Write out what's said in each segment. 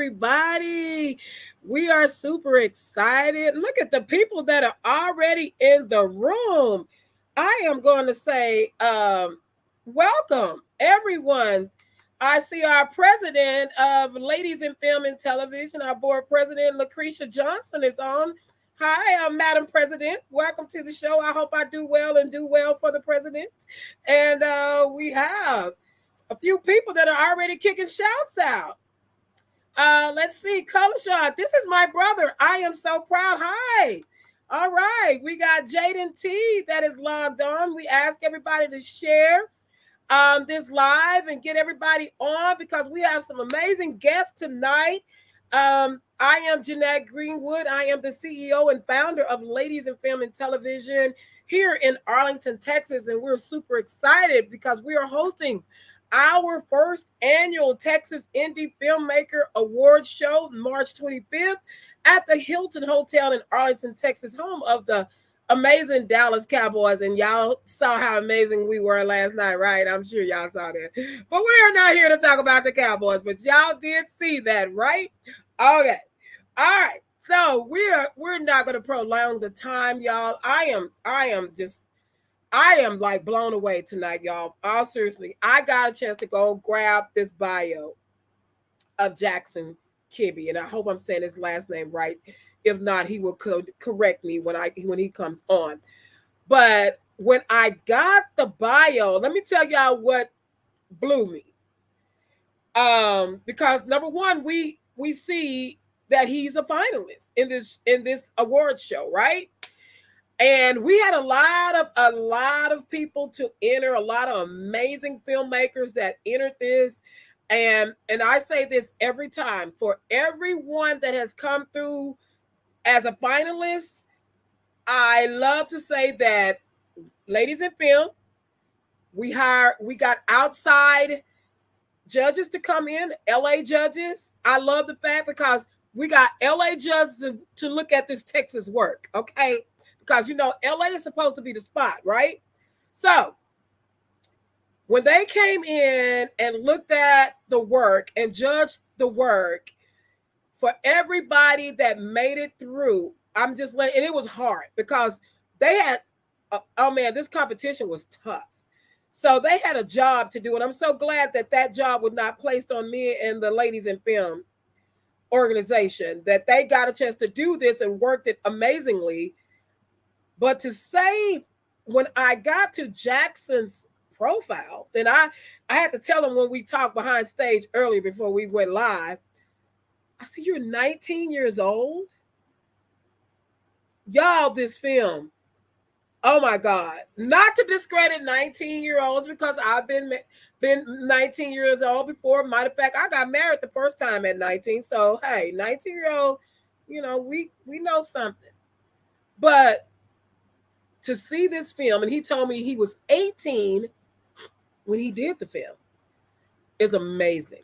everybody. We are super excited. Look at the people that are already in the room. I am going to say, welcome, everyone. I see our president of Ladies in Film and Television, our board president, Lucretia Johnson, is on. Hi, I'm Madam President. Welcome to the show. I hope I do well and do well for the president. And we have a few people that are already kicking shouts out. Let's see, Color Shot. This is my brother. I am so proud. Hi. All right. We got Jaden T that is logged on. We ask everybody to share this live and get everybody on because we have some amazing guests tonight. I am Jeanette Greenwood. I am the CEO and founder of Ladies in Film and Television here in Arlington, Texas, and we're super excited because we are hosting our first annual Texas Indie Filmmaker Awards show March 25th at the Hilton Hotel in Arlington, Texas, home of the amazing Dallas Cowboys. And y'all saw how amazing we were last night, right? I'm sure y'all saw that. But we are not here to talk about the Cowboys, but y'all did see that, right? Okay. All right. So we're not going to prolong the time, y'all. I am like blown away tonight, y'all. All seriously, I got a chance to go grab this bio of Jackson Kibby, and I hope I'm saying his last name right. If not, he will correct me when he comes on. But when I got the bio, let me tell y'all what blew me. Because number one, we see that he's a finalist in this award show, right? And we had a lot of people to enter, a lot of amazing filmmakers that entered this. And I say this every time, for everyone that has come through as a finalist, I love to say that Ladies in Film, we got outside judges to come in, LA judges. I love the fact because we got LA judges to look at this Texas work, okay? Because, LA is supposed to be the spot, right? So when they came in and looked at the work and judged the work, for everybody that made it through, and it was hard because they had, oh man, this competition was tough. So they had a job to do, and I'm so glad that job was not placed on me and the Ladies in Film organization, that they got a chance to do this and worked it amazingly. But to say, when I got to Jackson's profile, then I had to tell him when we talked behind stage earlier before we went live, I said, you're 19 years old? Y'all, this film, oh my God. Not to discredit 19-year-olds because I've been 19 years old before. Matter of fact, I got married the first time at 19. So, hey, 19-year-old, we know something. But to see this film, and he told me he was 18 when he did the film, is amazing.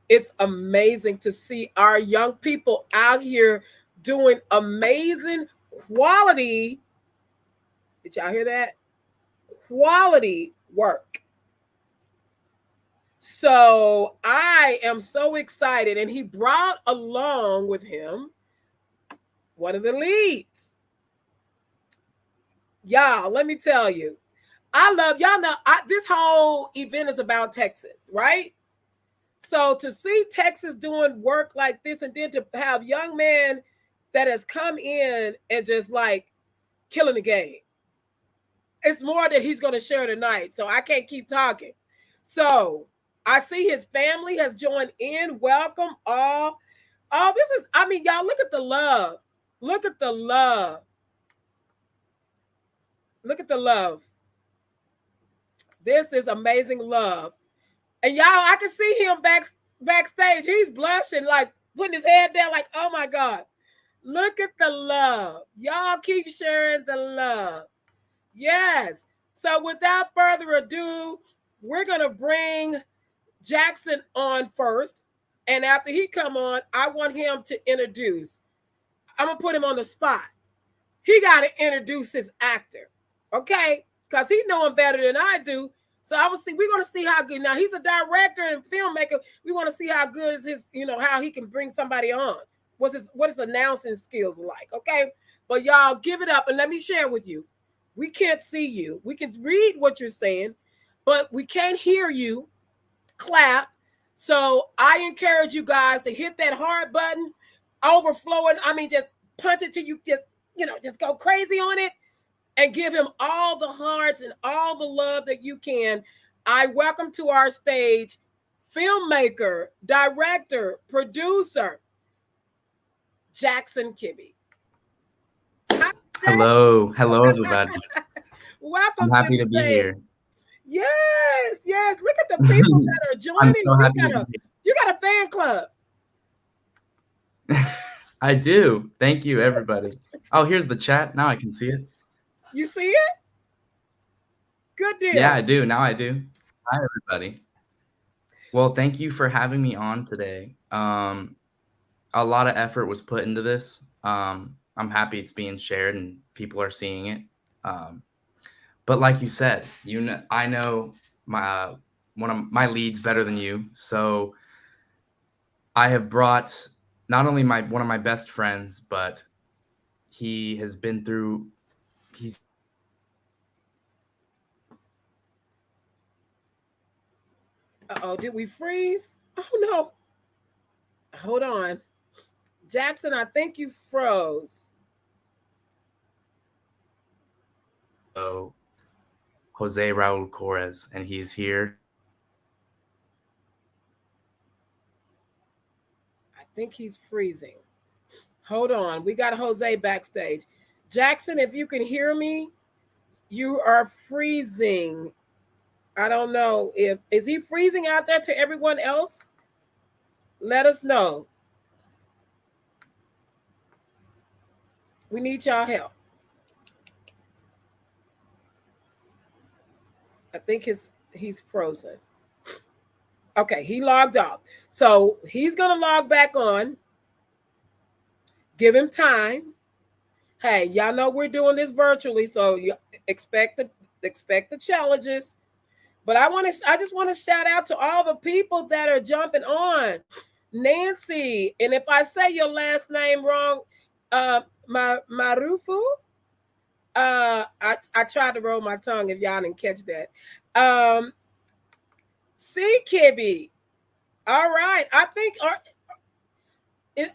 It's amazing to see our young people out here doing amazing quality. Did y'all hear that? Quality work. So I am so excited. And he brought along with him one of the leads. Y'all, let me tell you, y'all know, this whole event is about Texas, right? So to see Texas doing work like this, and then to have young man that has come in and just like killing the game. It's more that he's going to share tonight, so I can't keep talking. So I see his family has joined in. Welcome all. Oh, this is, y'all, look at the love. Look at the love. Look at the love. This is amazing love. And y'all, I can see him backstage. He's blushing, like putting his head down, like, oh my God. Look at the love. Y'all keep sharing the love. Yes. So without further ado, we're going to bring Jackson on first. And after he come on, I want him to introduce. I'm going to put him on the spot. He got to introduce his actor. Okay? Because he know him better than I do. So I will see. We're going to see how good. Now he's a director and filmmaker. We want to see how good is his, how he can bring somebody on. What his announcing skills like? Okay, but y'all give it up and let me share with you. We can't see you. We can read what you're saying, but we can't hear you. Clap. So I encourage you guys to hit that heart button, overflowing. I mean, just punch it till you just go crazy on it and give him all the hearts and all the love that you can. I welcome to our stage filmmaker, director, producer, Jackson Kibby. Hello, everybody. Welcome I'm to happy the to be stage. here. Yes. Look at the people that are I'm joining. so happy to be You got a fan club. here. I do. Thank you, everybody. Oh, here's the chat. Now I can see it. You see it? Good deal. Yeah, I do. Now I do. Hi, everybody. Well, thank you for having me on today. A lot of effort was put into this. I'm happy it's being shared and people are seeing it. But like you said, I know my one of my leads better than you, so I have brought not only one of my best friends, but he has been through. He's Uh-oh, did we freeze? Oh no. Hold on. Jackson, I think you froze. Jose Raul Corres, and he's here. I think he's freezing. Hold on. We got Jose backstage. Jackson, if you can hear me, you are freezing. I don't know if is he freezing out there to everyone else? Let us know. We need y'all help. I think he's frozen. Okay, he logged off. So he's gonna log back on. Give him time. Hey, y'all know we're doing this virtually, so you expect the challenges. But I just want to shout out to all the people that are jumping on. Nancy, and if I say your last name wrong, Marufu. I tried to roll my tongue if y'all didn't catch that. C Kibby. All right. I think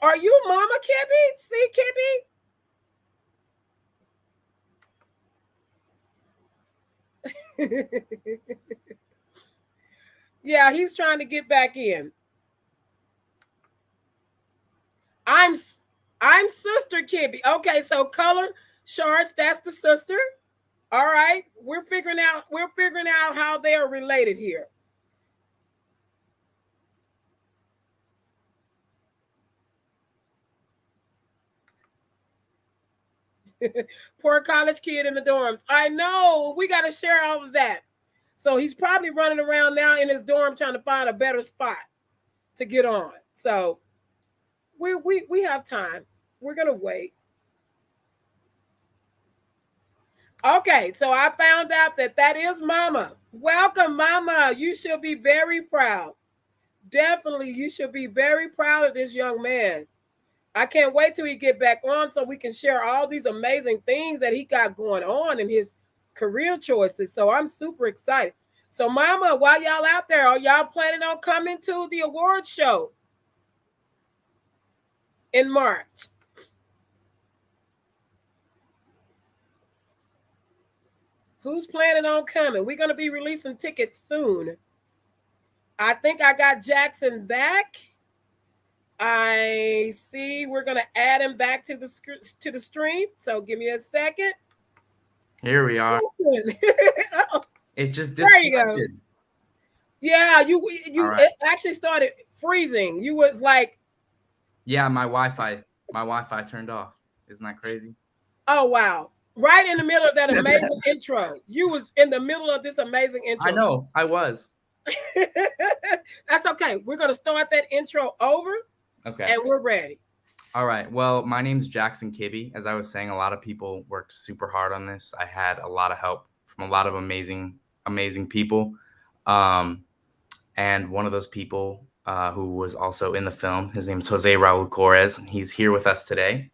are you Mama Kibby? C Kibby? Yeah, he's trying to get back in. I'm Sister Kibby. Okay, so color shorts, that's the sister. All right. We're figuring out how they are related here. Poor college kid in the dorms. I know. We got to share all of that. So he's probably running around now in his dorm trying to find a better spot to get on. So we have time. We're gonna wait. Okay, so I found out that is Mama. Welcome, Mama. You should be very proud. Definitely, you should be very proud of this young man. I can't wait till he get back on so we can share all these amazing things that he got going on in his career choices. So I'm super excited. So, Mama, while y'all out there, are y'all planning on coming to the award show in March? Who's planning on coming? We're going to be releasing tickets soon. I think I got Jackson back. I see we're going to add him back to the stream. So give me a second. Here we are. It just disconnected. There you go. Yeah, you right. It actually started freezing. You was like, yeah, my Wi-Fi turned off. Isn't that crazy? Oh wow. Right in the middle of that amazing intro. You was in the middle of this amazing intro. I know, I was. That's okay. We're going to start that intro over. Okay. And we're ready. All right. Well, my name's Jackson Kibby. As I was saying, a lot of people worked super hard on this. I had a lot of help from a lot of amazing people. Um, and one of those people who was also in the film, his name is Jose Raul Correz, and he's here with us today.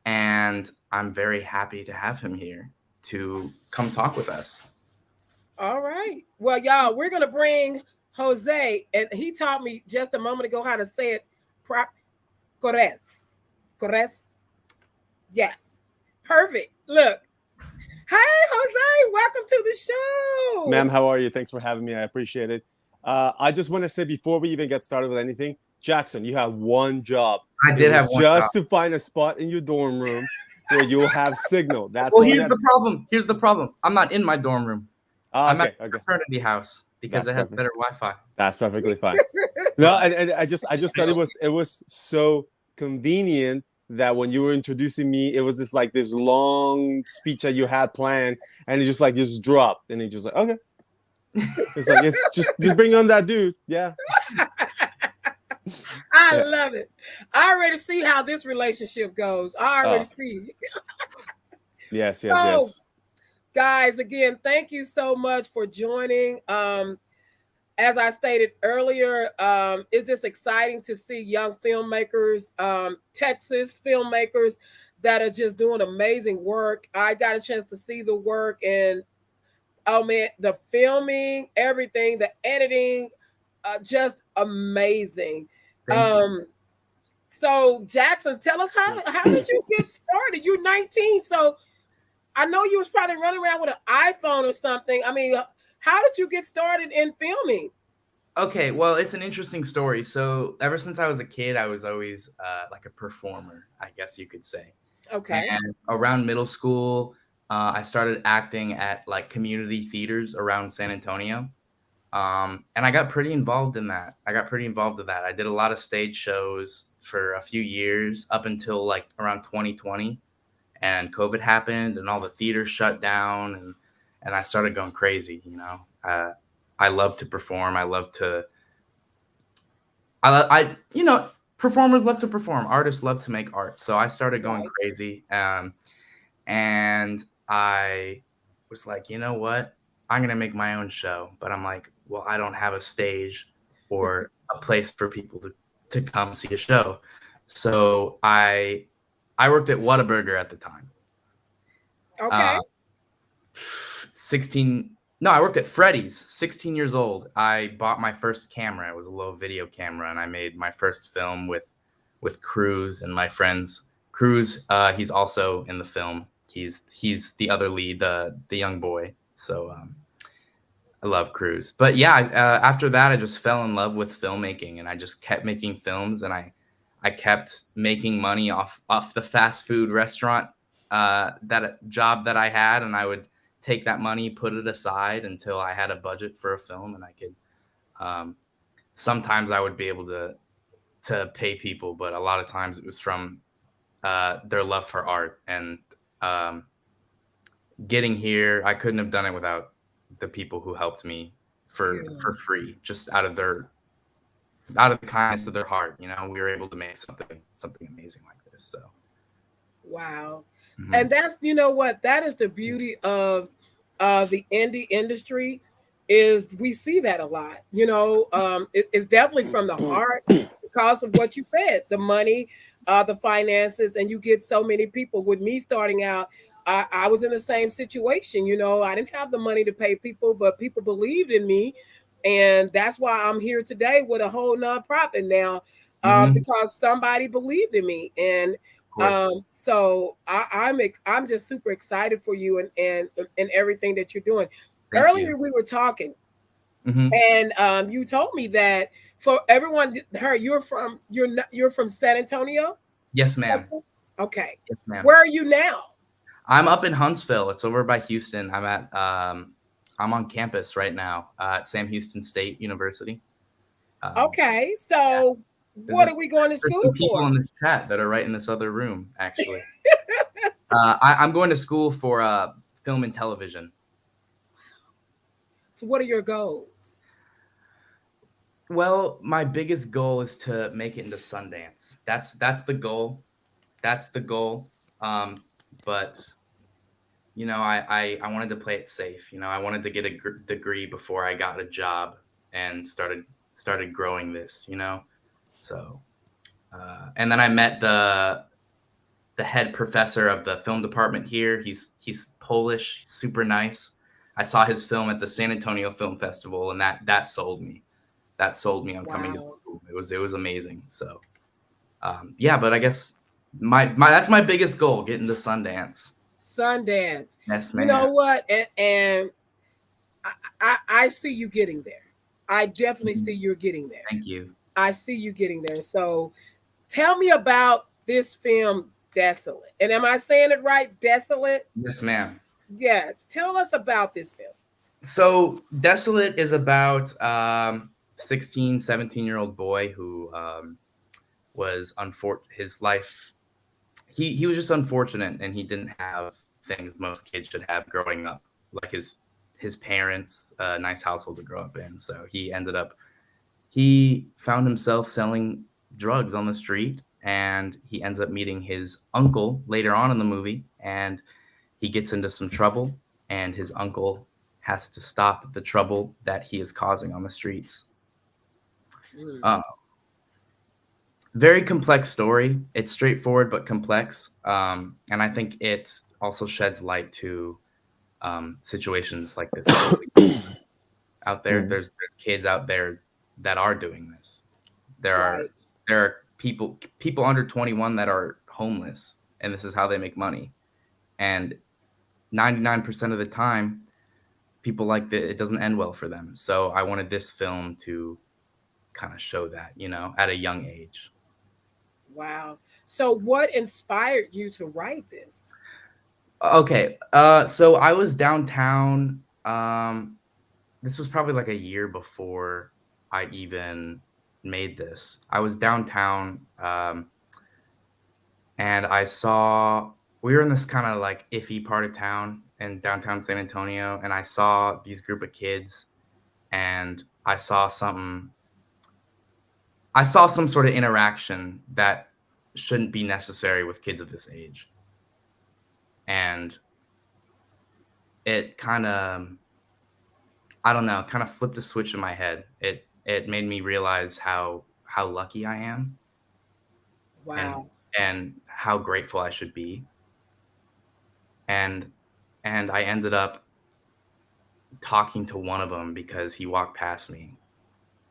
And I'm very happy to have him here to come talk with us. All right. Well, y'all, we're gonna bring Jose, and he taught me just a moment ago how to say it. Prop Corres. Corres. Yes. Perfect. Look. Hey, Jose, welcome to the Ma'am, show. how are you? Thanks for having me. I appreciate it. I just want to say before we even get started with anything, Jackson, you have one job. I It did have was one job. just to find a spot in your dorm room where you'll have signal. That's Well, all here's that. the problem. Here's the problem. I'm not in my dorm room. I'm at Okay, a okay. fraternity house because That's it has perfect. better Wi-Fi. That's perfectly fine. No, and I just thought it was so convenient that when you were introducing me, it was this long speech that you had planned, and it just dropped, and it just like, okay. It's like it's just bring on that dude. Yeah. I Yeah. love it. I already see how this relationship goes. I already Oh, see. yes, yes, So, yes. guys, again, thank you so much for joining. As I stated earlier, it's just exciting to see young filmmakers, Texas filmmakers that are just doing amazing work. I got a chance to see the work, and oh man, the filming, everything, the editing, just amazing. Thank you. Um, so Jackson, tell us how did you get started? You're 19, so I know you was probably running around with an iPhone or something. I mean, how did you get started in filming? Okay, well, it's an interesting story. So ever since I was a kid, I was always like a performer, I guess you could say. Okay. And around middle school, I started acting at like community theaters around San Antonio. And I got pretty involved in that. I did a lot of stage shows for a few years up until like around 2020, and COVID happened and all the theaters shut down, and I started going crazy. I love to perform. Performers love to perform. Artists love to make art. So I started going Right. crazy. And I was like, you know what? I'm going to make my own show. But I'm like, well, I don't have a stage or a place for people to come see a show. So I worked at Whataburger at the time. Okay. Uh, 16 no, I worked at Freddy's. 16 years old, I bought my first camera. It was a low video camera, and I made my first film with Cruz and my friends. Cruz, he's also in the film. He's the other lead, the young boy. So I love Cruz. But yeah, after that, I just fell in love with filmmaking, and I just kept making films, and I kept making money off the fast food restaurant that job that I had, and I would take that money, put it aside until I had a budget for a film, and I could. Um, Sometimes I would be able to pay people, but a lot of times it was from their love for art. And um, getting here, I couldn't have done it without the people who helped me for Yeah. free, just out of the kindness of their heart. We were able to make something amazing like this. So. Wow. And Mhm. that's, you know what, that is the beauty of the indie industry, is we see that a lot. It's definitely from the heart because of what you said, the money, the finances, and you get so many people. With me starting out, I was in the same situation. I didn't have the money to pay people, but people believed in me. And that's why I'm here today with a whole nonprofit now, Mhm. because somebody believed in me. And Of course. so I'm just super excited for you and everything that you're doing. Thank you. Earlier we were talking, Mhm. and you told me that for everyone heard you're from San Antonio, Yes, ma'am. Texas. Okay, Yes, ma'am. where are you now? I'm up in Huntsville. It's over by Houston. I'm on campus right now at Sam Houston State University. Um, Okay, yeah, so there's what are we going to there's school some for? people in this chat that are right in this other room, actually. I'm going to school for film and television. So what are your goals? Well, my biggest goal is to make it into Sundance. That's the goal. That's the goal. But I wanted to play it safe. I wanted to get a degree before I got a job and started growing this. So and then I met the head professor of the film department here. He's Polish, he's super nice. I saw his film at the San Antonio Film Festival, and that sold me. That sold me on coming to the school. It was amazing. So yeah, but I guess my that's my biggest goal, getting to Sundance. Sundance. Yes, You man. know what? And I see you getting there. I definitely see you're getting there. Thank you. I see you getting there. So tell me about this film, Desolate. And am I saying it right? Desolate? Yes, ma'am. Yes. Tell us about this film. So Desolate is about 16, 17-year-old boy who was his life. He was just unfortunate, and he didn't have things most kids should have growing up, like his parents, a nice household to grow up in. So he found himself selling drugs on the street, and he ends up meeting his uncle later on in the movie, and he gets into some trouble, and his uncle has to stop the trouble that he is causing on the streets. Very complex story. It's straightforward but complex, and I think it also sheds light to situations like this out there. There's kids out there that are doing this. There are people under 21 that are homeless, and this is how they make money. And 99% of the time, people like that, it doesn't end well for them. So I wanted this film to kind of show that, at a young age. Wow. So what inspired you to write this? Okay. So I was downtown. This was probably like a year before I even made this. I was downtown, and we were in this kind of like iffy part of town in downtown San Antonio, and I saw these group of kids, and I saw some sort of interaction that shouldn't be necessary with kids of this age. And it kind of, I don't know, kind of flipped a switch in my head. It made me realize how lucky I am. Wow. And how grateful I should be. And I ended up talking to one of them because he walked past me,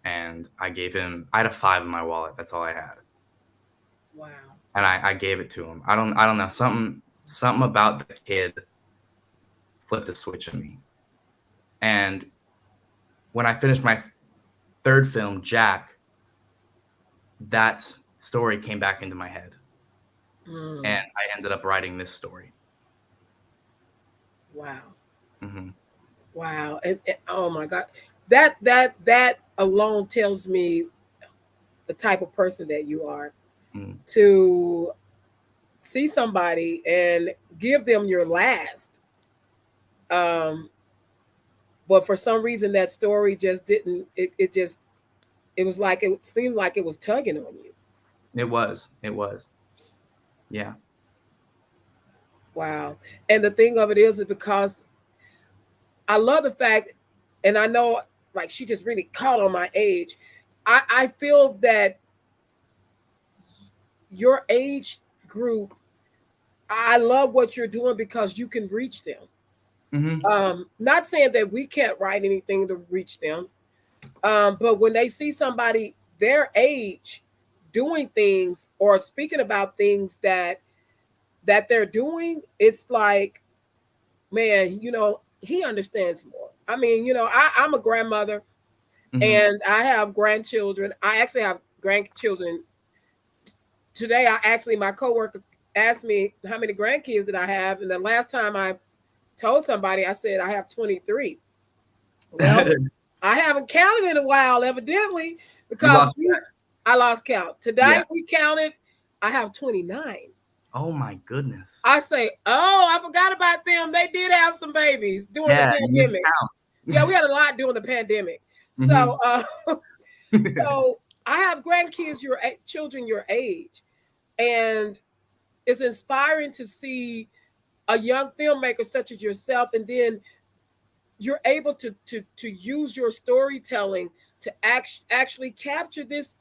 and I had a $5 in my wallet. That's all I had. Wow. And I gave it to him. I don't know. Something about the kid flipped a switch in me. And when I finished my third film, Jack, that story came back into my head. And I ended up writing this story. Wow. Mm-hmm. Wow. And oh my God. That alone tells me the type of person that you are, to see somebody and give them your last. But for some reason that story just didn't, it was like, it seemed like it was tugging on you. It was. Yeah. Wow. And the thing of it is because I love the fact, and I know like she just really caught on my age. I feel that your age group, I love what you're doing because you can reach them. Mm-hmm. Not saying that we can't write anything to reach them, but when they see somebody their age doing things or speaking about things that they're doing, it's like, man, he understands more. I mean, I'm a grandmother, and I have grandchildren. I actually have grandchildren. Today, my coworker asked me how many grandkids did I have, and the last time I told somebody, I said I have 23. Well, I haven't counted in a while, evidently, because I lost count. Today we counted. I have 29. Oh my goodness. I say, I forgot about them. They did have some babies during the pandemic. Yeah, we had a lot during the pandemic. So, so I have grandkids, children your age, and it's inspiring to see a young filmmaker such as yourself, and then you're able to use your storytelling to actually capture this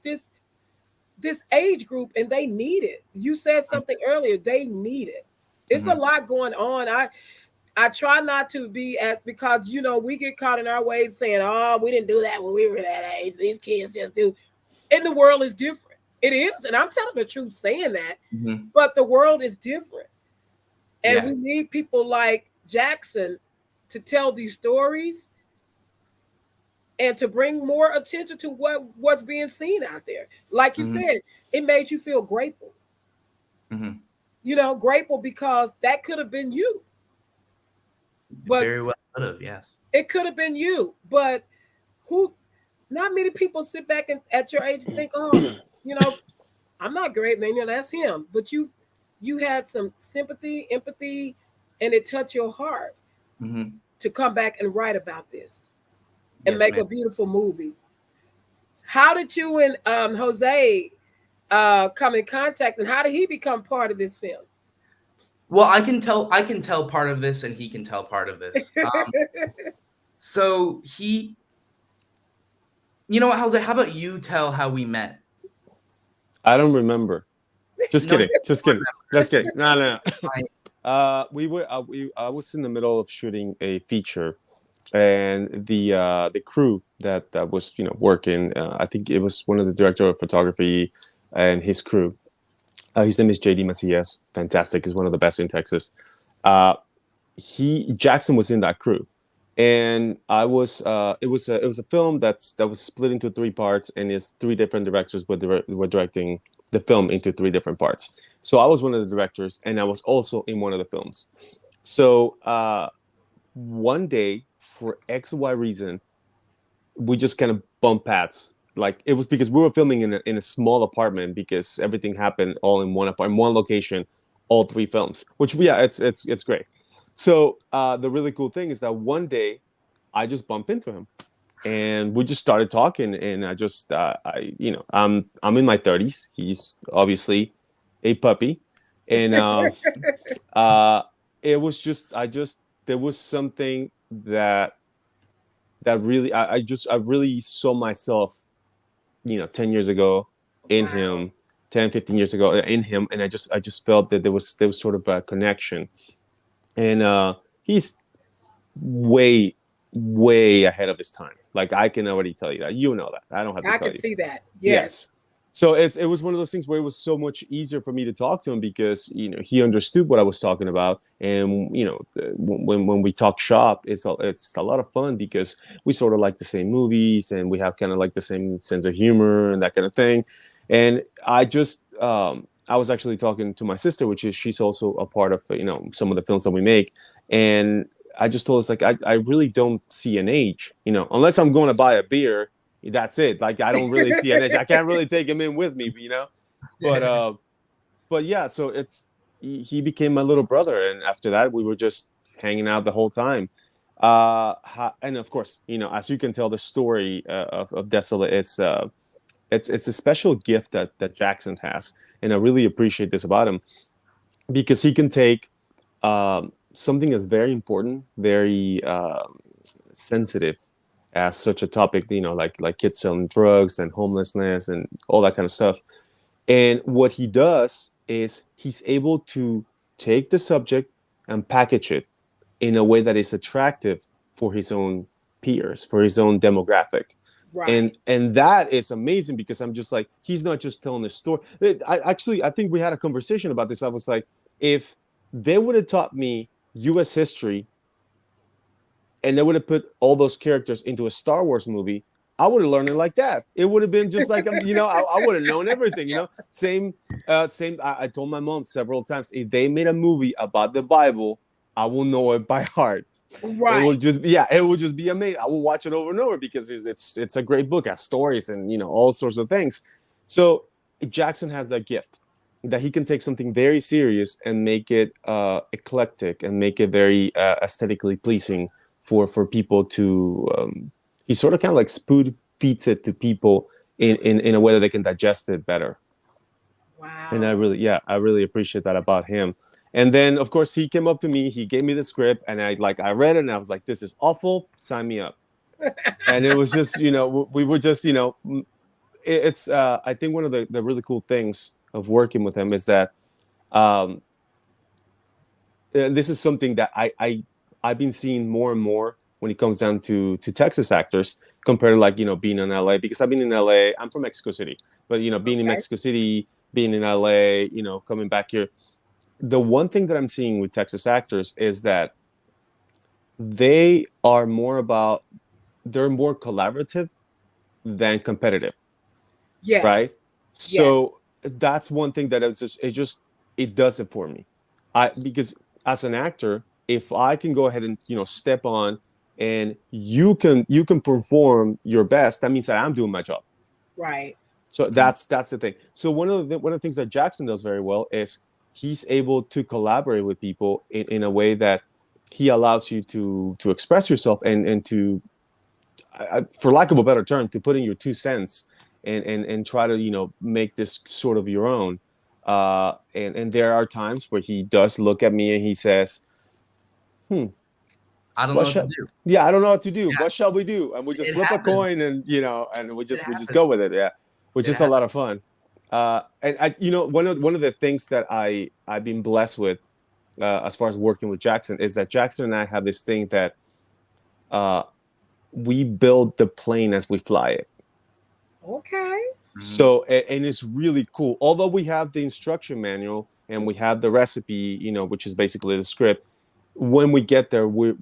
age group, and they need it. You said something earlier, they need it. It's a lot going on. I try not to be at, because we get caught in our ways saying, oh, we didn't do that when we were that age, these kids just do. And the world is different. It is, and I'm telling the truth saying that. But the world is different, and we need people like Jackson to tell these stories and to bring more attention to what's being seen out there. Like you said, it made you feel grateful. Grateful because that could have been you. But very well could have, yes. It could have been you, but not many people sit back and at your age and think, oh, I'm not great, man. That's him. But you had some sympathy, empathy, and it touched your heart to come back and write about this and make a beautiful movie. How did you and Jose come in contact, and how did he become part of this film? Well, I can tell part of this, and he can tell part of this. So you know what, Jose? How about you tell how we met? I don't remember. Just kidding. Just kidding. Just kidding. No. I was in the middle of shooting a feature, and the crew that was working. I think it was one of the director of photography and his crew. His name is JD Macias. Fantastic. He's one of the best in Texas. Jackson was in that crew, and I was. It was a film that was split into 3 parts, and it's 3 different directors were directing the film into 3 different parts. So I was one of the directors, and I was also in one of the films. So one day, for X or Y reason, we just kind of bumped paths. Like, it was because we were filming in a small apartment, because everything happened all in one apartment, one location, all 3 films. Which, yeah, it's great. So the really cool thing is that one day I just bumped into him, and we just started talking. And I just I'm in my 30s. He's obviously a puppy, and it was just there was something that really I really saw myself 10 years ago in him, 10, 15 years ago in him. And I just felt that there was sort of a connection. And he's way ahead of his time. Like, I can already tell you that. You know that. I don't have to tell you. I can see that. Yes. So it was one of those things where it was so much easier for me to talk to him, because he understood what I was talking about. And when we talk shop, it's a lot of fun, because we sort of like the same movies, and we have kind of like the same sense of humor and that kind of thing. And I was actually talking to my sister, which is, she's also a part of some of the films that we make, and I just told us, like, I really don't see an age, unless I'm going to buy a beer. That's it. Like, I don't really see an age. I can't really take him in with me, but yeah. So he became my little brother, and after that, we were just hanging out the whole time. And of course, as you can tell, the story of Desolate, it's a special gift that Jackson has, and I really appreciate this about him, because he can take something that's very important, very sensitive, as such a topic, like kids selling drugs and homelessness and all that kind of stuff. And what he does is he's able to take the subject and package it in a way that is attractive for his own peers, for his own demographic. Right. And that is amazing, because I'm just like, he's not just telling a story. I think we had a conversation about this. I was like, if they would have taught me U.S. history, and they would have put all those characters into a Star Wars movie, I would have learned it like that. It would have been just like, I would have known everything, Same. I told my mom several times, if they made a movie about the Bible, I will know it by heart. Right. It will just be amazing. I will watch it over and over, because it's a great book, has stories and, all sorts of things. So Jackson has that gift, that he can take something very serious and make it eclectic, and make it very aesthetically pleasing for people to he sort of kind of like spoon feeds it to people in a way that they can digest it better. Wow. And I really appreciate that about him. And then, of course, he came up to me. He gave me the script, and I read it, and I was like, "This is awful. Sign me up." And it was just, we were just, it's. I think one of the really cool things of working with him is that, um, this is something that I've been seeing more and more when it comes down to Texas actors compared to, like, being in LA, because I've been in LA. I'm from Mexico City, but being in Mexico City, being in LA, coming back here, the one thing that I'm seeing with Texas actors is that they are they're more collaborative than competitive, right? Yes. Yes. So that's one thing that it does it for me. Because as an actor, if I can go ahead and step on, and you can perform your best, that means that I'm doing my job. Right. So that's the thing. So one of the things that Jackson does very well is he's able to collaborate with people in a way that he allows you to express yourself, and to, for lack of a better term, to put in your 2 cents, and try to make this sort of your own. And there are times where he does look at me and he says, I don't know what to do. Yeah, I don't know what to do. Yeah. What shall we do? And we just flip a coin, and and we just happens. go with it. Yeah, which is a happens. lot of fun. And one of the things that I've been blessed with, as far as working with Jackson, is that Jackson and I have this thing that, we build the plane as we fly it. Okay. So, and it's really cool. Although we have the instruction manual and we have the recipe, which is basically the script, when we get there, we're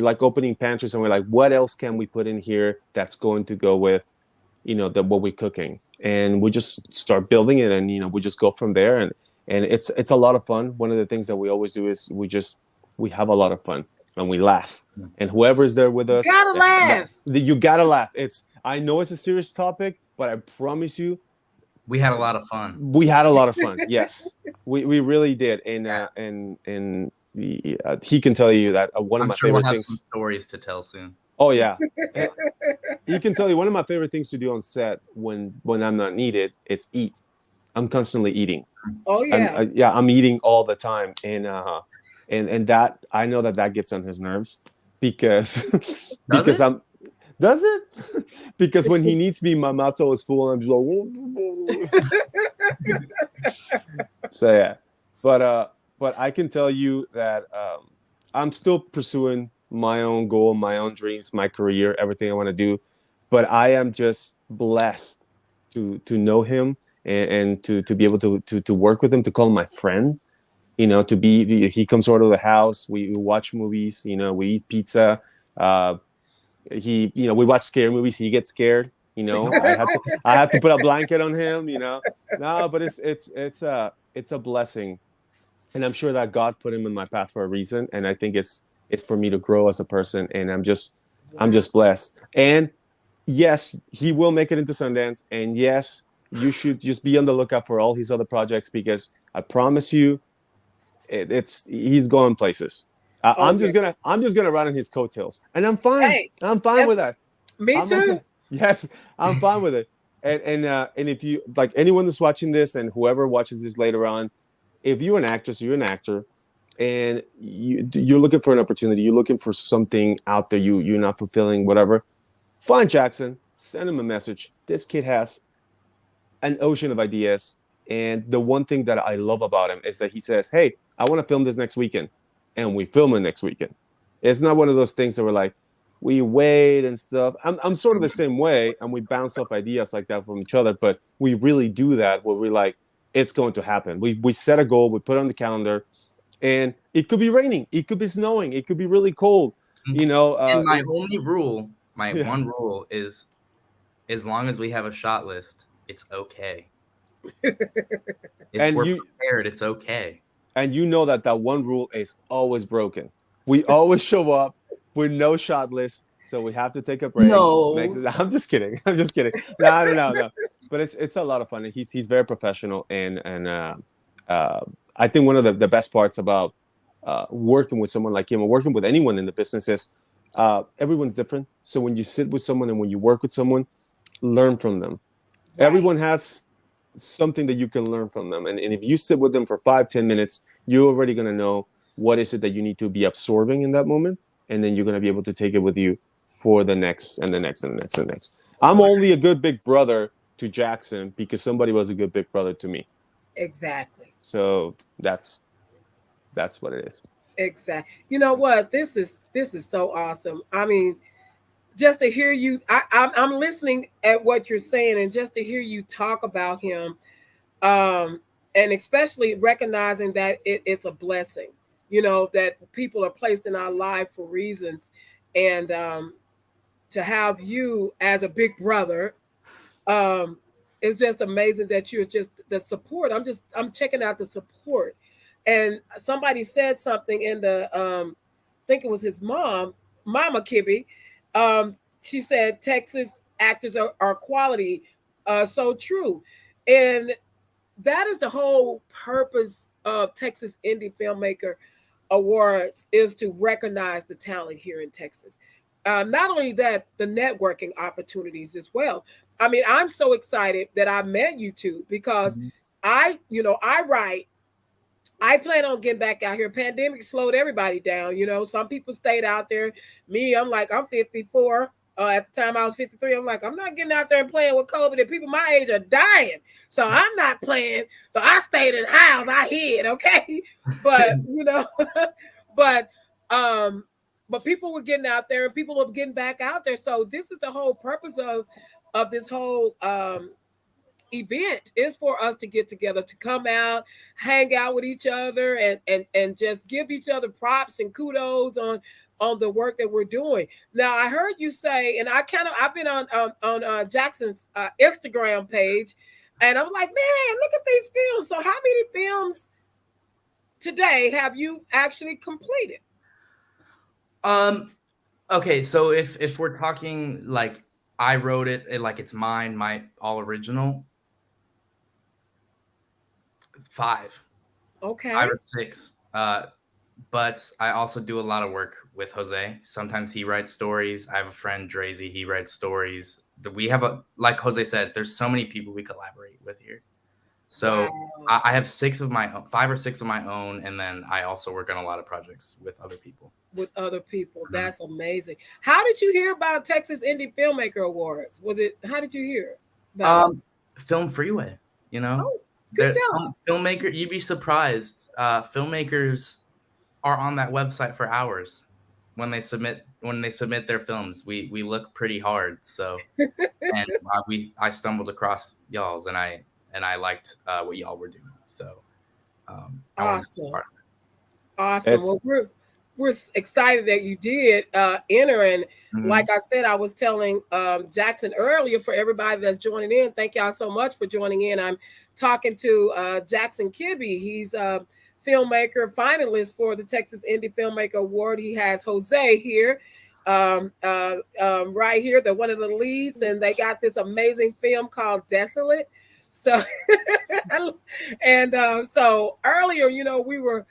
like opening pantries, and we're like, what else can we put in here that's going to go with, what we're cooking? And we just start building it, and we just go from there, and it's a lot of fun. One of the things that we always do is we have a lot of fun, and we laugh. And whoever's there with us, Gotta laugh. You gotta laugh. I know it's a serious topic, but I promise you, we had a lot of fun. We had a lot of fun. Yes, we really did. And he can tell you that one of my favorite things. Some stories to tell soon. Oh yeah, he can tell you one of my favorite things to do on set when I'm not needed is eat. I'm constantly eating. Oh yeah. I'm eating all the time, and that I know that gets on his nerves, because does it? Because when he needs me, my mouth's always full, and I'm just like, so yeah. But I can tell you that, I'm still pursuing my own goal, my own dreams, my career, everything I want to do. But I am just blessed to know him, and to be able to work with him, to call him my friend. He comes over to the house. We watch movies. We eat pizza. We watch scary movies. He gets scared. I have to put a blanket on him. No, but it's a blessing, and I'm sure that God put him in my path for a reason. And I think it's for me to grow as a person. And I'm just blessed. And yes, he will make it into Sundance. And yes, you should just be on the lookout for all his other projects, because I promise you, he's going places. I'm just gonna ride on his coattails, and I'm fine. Hey, I'm fine with that. Me too. Okay. Yes, I'm fine with it. And if you, like, anyone that's watching this, and whoever watches this later on, if you're an actress, you're an actor, and you're looking for an opportunity, you're looking for something out there, you're not fulfilling, whatever, find Jackson, send him a message. This kid has an ocean of ideas, and the one thing that I love about him is that he says, "Hey, I want to film this next weekend." And we film it next weekend. It's not one of those things that we're like, we wait and stuff. I'm sort of the same way, and we bounce off ideas like that from each other, but we really do that where we're like, it's going to happen. We set a goal, we put it on the calendar, and it could be raining, it could be snowing, it could be really cold. And my one rule is, as long as we have a shot list, it's okay. If we're prepared, it's okay. And that one rule is always broken. We always show up with no shot list, so we have to take a break. No, I'm just kidding. No. But it's a lot of fun. He's very professional, and I think one of the best parts about working with someone like him, or working with anyone in the business, is everyone's different. So when you sit with someone and when you work with someone, learn from them. Right. Everyone has something that you can learn from them, and if you sit with them for 5-10 minutes, you're already going to know what is it that you need to be absorbing in that moment, and then you're going to be able to take it with you for the next and the next and the next and the next. I'm only a good big brother to Jackson because somebody was a good big brother to me. Exactly. So that's what it is. Exactly. You know what? This is so awesome. I mean, just to hear you, I'm listening at what you're saying, and just to hear you talk about him, and especially recognizing that it's a blessing. You know that people are placed in our life for reasons, and to have you as a big brother, um, it's just amazing that you're just the support. I'm checking out the support, and somebody said something in the I think it was his mom, Mama Kibby. She said Texas actors are quality, so true, and that is the whole purpose of Texas Indie Filmmaker Awards, is to recognize the talent here in Texas. Not only that, the networking opportunities as well. I mean, I'm so excited that I met you two because I write. I plan on getting back out here. Pandemic slowed everybody down. You know, some people stayed out there. Me, I'm like, I'm 54. At the time I was 53, I'm like, I'm not getting out there and playing with COVID. And people my age are dying. So I'm not playing. So I stayed in the house. I hid, okay? But, but um, but people were getting out there and people were getting back out there. So this is the whole purpose of this whole event, is for us to get together, to come out, hang out with each other, and just give each other props and kudos on the work that we're doing. Now I heard you say, and I've been on Jackson's Instagram page, and I'm like, man, look at these films. So how many films today have you actually completed? Okay, so if we're talking like I wrote it like it's mine, my all original, 5. Okay. 5 or 6. But I also do a lot of work with Jose. Sometimes he writes stories. I have a friend, Drazy. He writes stories. We have like Jose said, there's so many people we collaborate with here. So wow. I have 6 of my own, 5 or 6 of my own, and then I also work on a lot of projects with other people. That's amazing. How did you hear about Texas Indie Filmmaker Awards? How did you hear about Film Freeway, Oh, good job. Filmmaker, you'd be surprised. Filmmakers are on that website for hours when they submit their films. We look pretty hard. So and I stumbled across y'all's, and I liked what y'all were doing. So awesome. Well, we're excited that you did enter, and like I said, I was telling Jackson earlier, for everybody that's joining in, thank y'all so much for joining in. I'm talking to Jackson Kibby. He's a filmmaker finalist for the Texas Indie Filmmaker Award. He has Jose here, right here, the one of the leads, and they got this amazing film called Desolate. So and so earlier, we were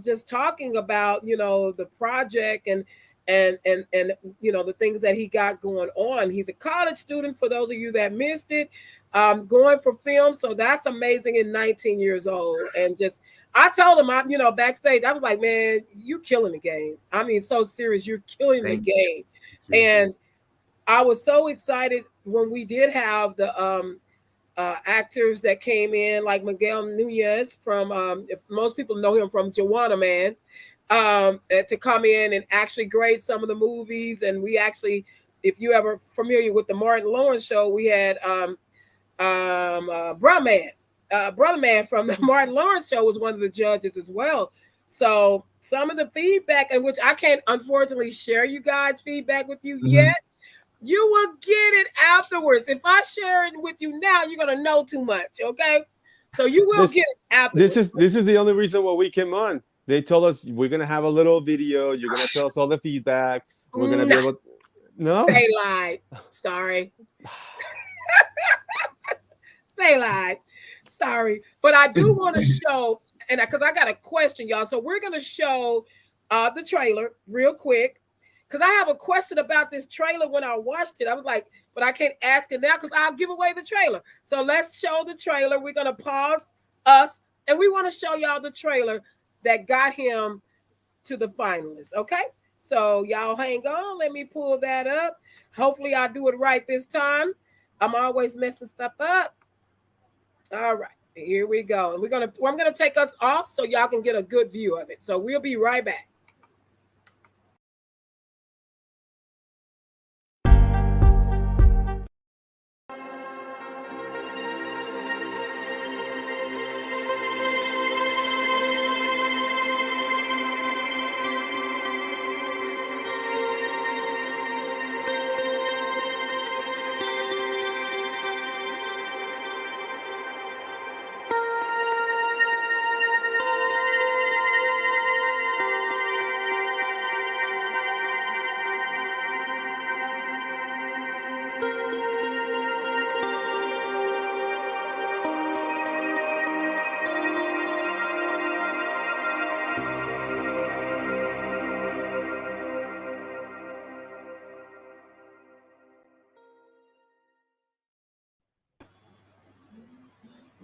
just talking about the project and the things that he got going on. He's a college student, for those of you that missed it, going for film. So that's amazing, in 19 years old. And just I told him, backstage, I was like, man, you killing the game. I mean, so serious, you're killing the game. And I was so excited when we did have the actors that came in, like Miguel Nunez from, if most people know him from Joanna Man, to come in and actually grade some of the movies. And we actually, if you ever familiar with the Martin Lawrence show, we had Brother Man from the Martin Lawrence show was one of the judges as well. So some of the feedback, in which I can't unfortunately share you guys' feedback with you yet. You will get it afterwards. If I share it with you now, you're gonna know too much. Okay, so you will get it afterwards. This is the only reason why we came on. They told us we're gonna have a little video. You're gonna tell us all the feedback. We're gonna be able. No, they lied. Sorry, they lied. Sorry, but I do want to show, and because I got a question, y'all. So we're gonna show the trailer real quick. Because I have a question about this trailer. When I watched it, I was like, but I can't ask it now because I'll give away the trailer. So let's show the trailer. We're going to pause us, and we want to show y'all the trailer that got him to the finalists. Okay. So y'all hang on. Let me pull that up. Hopefully I do it right this time. I'm always messing stuff up. All right. Here we go. And I'm gonna take us off so y'all can get a good view of it. So we'll be right back.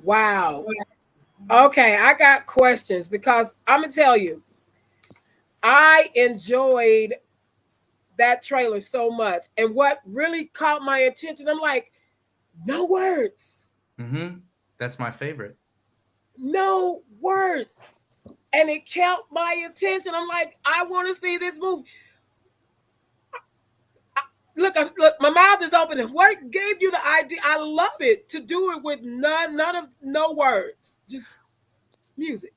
Wow. Okay, I got questions because I'm gonna tell you, I enjoyed that trailer so much. And what really caught my attention, I'm like, no words. Mm-hmm. That's my favorite. No words. And it kept my attention. I'm like, I want to see this movie. Look, my mouth is open. What gave you the idea? I love it to do it with none of no words, just music.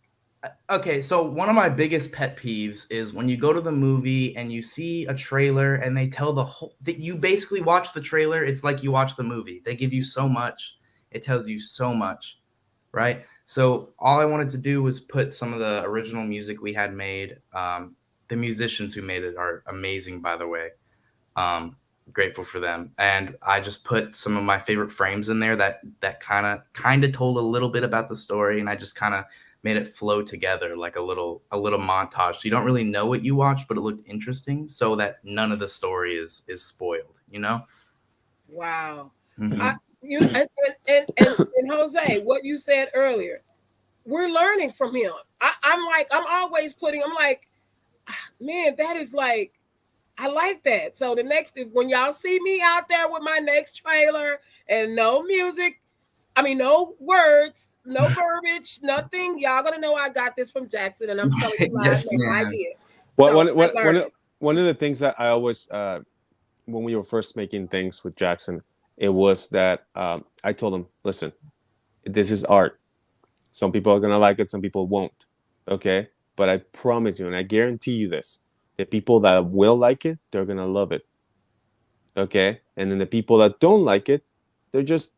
Okay, so one of my biggest pet peeves is when you go to the movie and you see a trailer and they tell the whole that you basically watch the trailer, it's like you watch the movie. They give you so much. It tells you so much, right? So all I wanted to do was put some of the original music we had made. The musicians who made it are amazing, by the way. Grateful for them, and I just put some of my favorite frames in there that kind of told a little bit about the story, and I just kind of made it flow together like a little montage. So you don't really know what you watched, but it looked interesting, so that none of the story is spoiled. You know? Wow. Mm-hmm. And Jose, what you said earlier, we're learning from him. I'm always I'm like, man, that is like, I like that. So the next, when y'all see me out there with my next trailer and no music, I mean, no words, no verbiage, nothing, y'all gonna know I got this from Jackson, and I'm telling you live, Yes, man, I man. did. Well, So one of the things that I always, when we were first making things with Jackson, it was that I told him, listen, this is art. Some people are gonna like it, some people won't. Okay, but I promise you, and I guarantee you this: the people that will like it, they're gonna love it. Okay, and then the people that don't like it, they're just,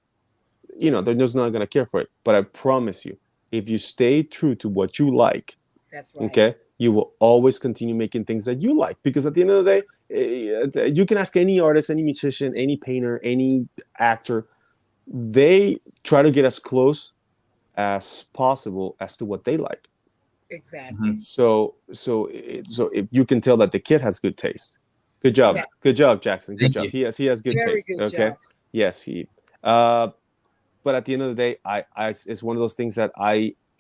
they're just not gonna care for it. But I promise you, if you stay true to what you like, that's right. okay, you will always continue making things that you like, because at the end of the day, you can ask any artist, any musician, any painter, any actor, they try to get as close as possible as to what they like. Exactly. So if you can tell that the kid has good taste. Good job. Yeah. Good job, Jackson. Good Thank job. you. He has good Very taste. good Okay. job. Yes, but at the end of the day, I it's one of those things that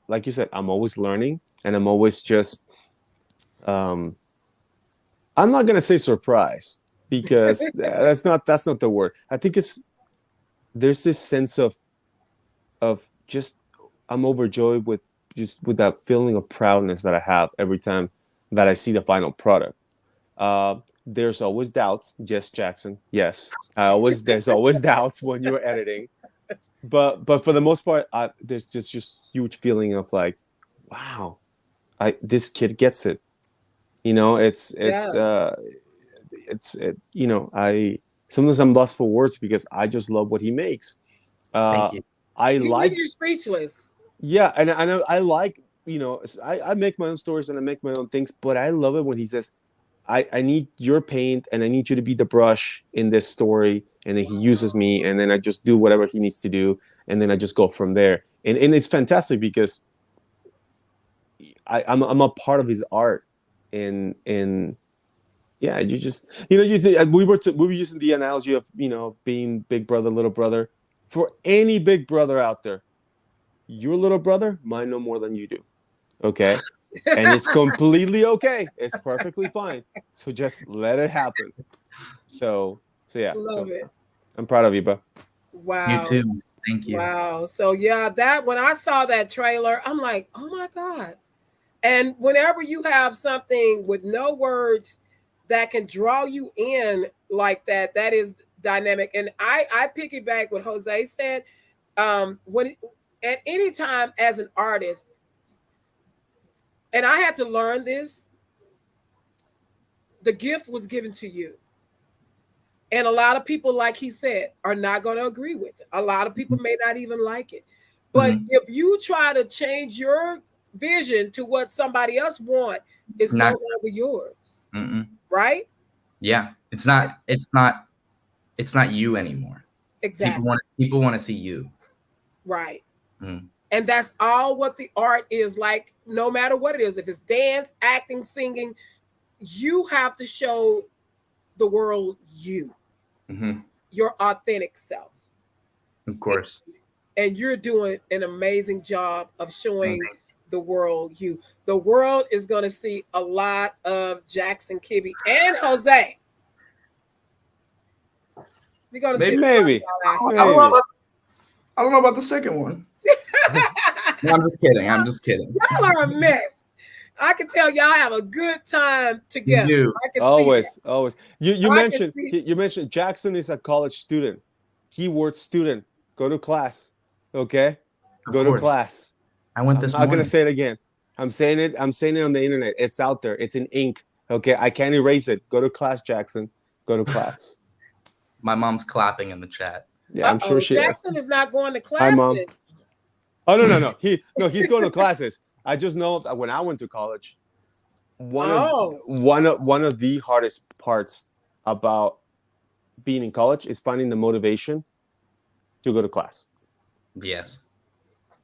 like you said, I'm always learning, and I'm always just I'm not gonna say surprised, because that's not the word. I think there's this sense of just, I'm overjoyed with that feeling of proudness that I have every time that I see the final product. There's always doubts. Yes, Jackson. Yes, there's always doubts when you're editing, but for the most part, there's just huge feeling of like, wow, this kid gets it. I sometimes I'm lost for words because I just love what he makes. Thank you. I like, You're speechless. yeah, and I like, I make my own stories and I make my own things, but I love it when he says, I need your paint and I need you to be the brush in this story, and then he uses me, and then I just do whatever he needs to do, and then I just go from there, and it's fantastic because I'm a part of his art, and yeah, you just, you see, we were using the analogy of, being big brother, little brother. For any big brother out there, your little brother might know more than you do. Okay, and it's completely okay. It's perfectly fine. So just let it happen. So yeah. Love it. I'm proud of you, bro. You Wow. too. Thank you. Wow. So yeah, that when I saw that trailer, I'm like, oh my God. And whenever you have something with no words that can draw you in like that, that is dynamic. And I piggyback what Jose said. When at any time as an artist, and I had to learn this, the gift was given to you. And a lot of people, like he said, are not going to agree with it. A lot of people may not even like it. But if you try to change your vision to what somebody else want, it's no longer yours. Right? Yeah. It's not you anymore. Exactly. People want to see you. Right. And that's all what the art is like, no matter what it is. If it's dance, acting, singing, you have to show the world you, your authentic self. Of course. And you're doing an amazing job of showing the world you. The world is going to see a lot of Jackson Kibby and Jose. We're going to see maybe. I don't know about the second one. No, I'm just kidding. I'm just kidding. Y'all are a mess. I can tell y'all have a good time together. You do. I can Always. see that. Always. You mentioned Jackson is a college student. Keyword student. Go to class. Okay? Go to class. I went this morning. I'm not gonna say it again. I'm saying it on the internet. It's out there. It's in ink. Okay. I can't erase it. Go to class, Jackson. Go to class. My mom's clapping in the chat. Yeah, I'm sure she Jackson is not going to classes. Hi, Mom. Oh no. He's going to classes. I just know that when I went to college, one of the hardest parts about being in college is finding the motivation to go to class. Yes.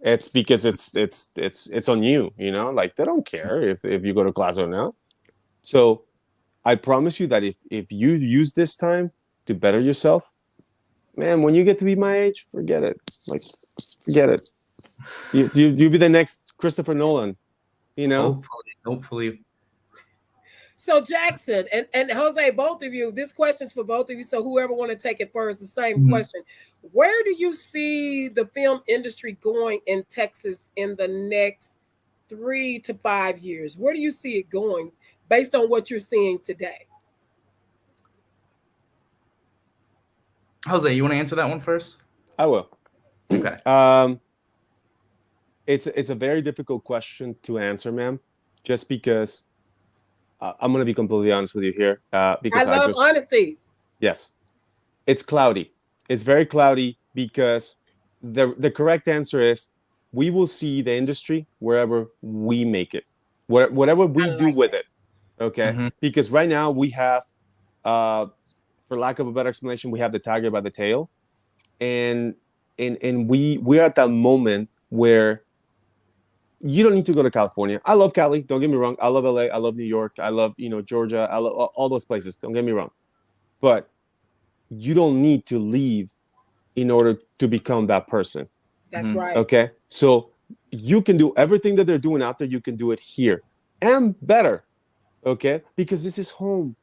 It's because it's on you, you know, like they don't care if you go to class or not. So I promise you that if you use this time to better yourself, man, when you get to be my age, forget it. Like, forget it. You'll be the next Christopher Nolan, you know? Hopefully. So Jackson and Jose, both of you, this question's for both of you. So whoever want to take it first, the same question. Where do you see the film industry going in Texas in the next 3 to 5 years? Where do you see it going based on what you're seeing today? Jose, you want to answer that one first? I will. Okay. It's a very difficult question to answer, ma'am, just because I'm going to be completely honest with you here. Because I love honesty. Yes. It's cloudy. It's very cloudy because the correct answer is we will see the industry wherever we make it, whatever we do with it. Okay. Because right now we have, for lack of a better explanation, we have the tiger by the tail. And we're at that moment where you don't need to go to California. I love Cali. Don't get me wrong. I love LA. I love New York. I love, Georgia. I love all those places. Don't get me wrong. But you don't need to leave in order to become that person. That's right. Okay. So you can do everything that they're doing out there. You can do it here and better. Okay. Because this is home.